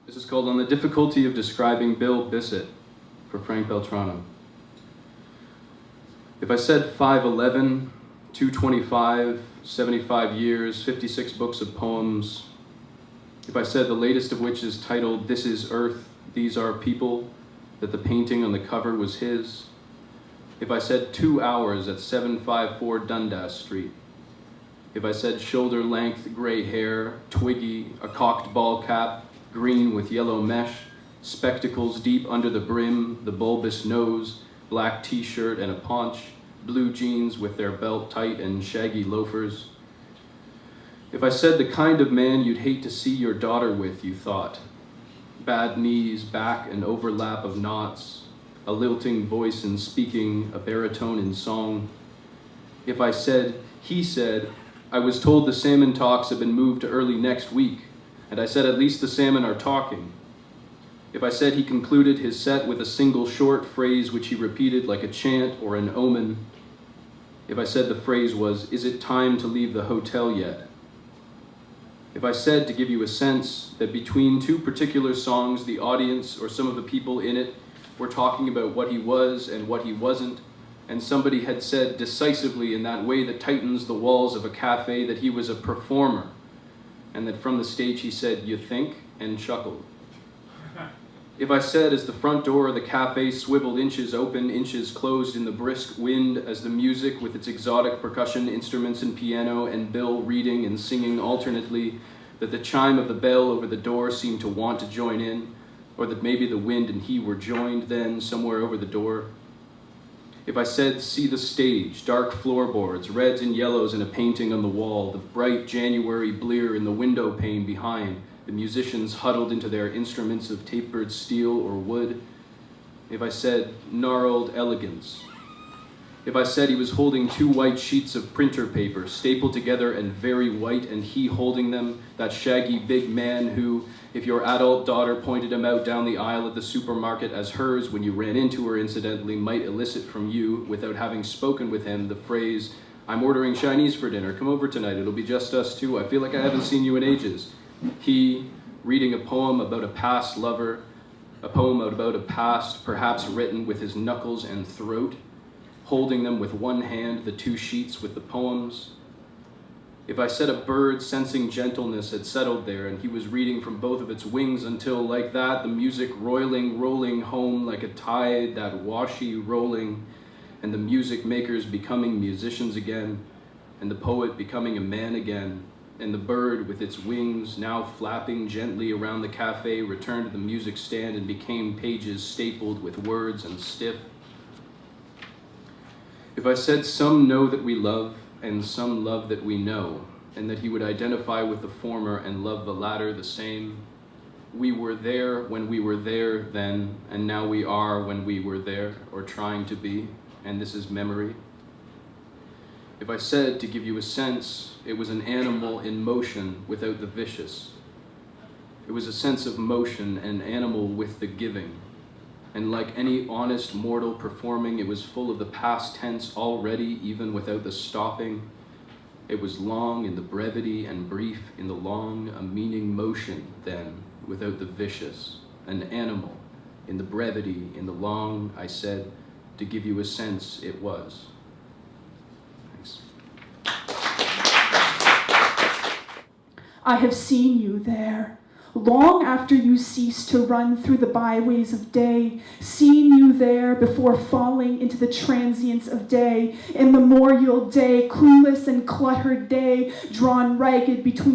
This is called On the Difficulty of Describing Bill Bissett for Frank Beltrano. If I said 5'11", 225, 75 years, 56 books of poems, if I said the latest of which is titled This is Earth, These Are People, that the painting on the cover was his, if I said 2 hours at 754 Dundas Street, if I said shoulder-length gray hair, twiggy, a cocked ball cap, green with yellow mesh, spectacles deep under the brim, the bulbous nose, black t-shirt and a paunch, blue jeans with their belt tight and shaggy loafers. If I said the kind of man you'd hate to see your daughter with, you thought. Bad knees, back, an overlap of knots, a lilting voice in speaking, a baritone in song. If I said, he said, I was told the salmon talks have been moved to early next week, and I said at least the salmon are talking. If I said he concluded his set with a single short phrase which he repeated like a chant or an omen. If I said the phrase was, is it time to leave the hotel yet? If I said, to give you a sense, that between two particular songs, the audience or some of the people in it were talking about what he was and what he wasn't, and somebody had said decisively in that way that tightens the walls of a cafe that he was a performer, and that from the stage he said, you think, and chuckled. If I said as the front door of the cafe swiveled inches open, inches closed in the brisk wind, as the music with its exotic percussion instruments and piano and Bill reading and singing alternately, that the chime of the bell over the door seemed to want to join in, or that maybe the wind and he were joined then somewhere over the door. If I said, see the stage, dark floorboards, reds and yellows and a painting on the wall, the bright January blear in the window pane behind, the musicians huddled into their instruments of tapered steel or wood. If I said, gnarled elegance. If I said he was holding 2 white sheets of printer paper, stapled together and very white, and he holding them, that shaggy big man who, if your adult daughter pointed him out down the aisle at the supermarket as hers when you ran into her incidentally, might elicit from you, without having spoken with him, the phrase, I'm ordering Chinese for dinner, come over tonight, it'll be just us two, I feel like I haven't seen you in ages. He, reading a poem about a past lover, a poem about a past perhaps written with his knuckles and throat, holding them with one hand, the 2 sheets with the poems. If I said a bird sensing gentleness had settled there and he was reading from both of its wings until, like that, the music roiling, rolling home like a tide, that washy rolling, and the music makers becoming musicians again, and the poet becoming a man again, and the bird with its wings now flapping gently around the cafe returned to the music stand and became pages stapled with words and stiff. If I said some know that we love and some love that we know, and that he would identify with the former and love the latter the same, we were there when we were there then, and now we are when we were there, or trying to be, and this is memory. If I said, to give you a sense, it was an animal in motion without the vicious. It was a sense of motion, an animal with the giving. And like any honest mortal performing, it was full of the past tense already, even without the stopping. It was long in the brevity and brief in the long, a meaning motion then, without the vicious. An animal in the brevity, in the long, I said, to give you a sense, it was. I have seen you there, long after you ceased to run through the byways of day, seen you there before falling into the transience of day, immemorial day, clueless and cluttered day, drawn ragged between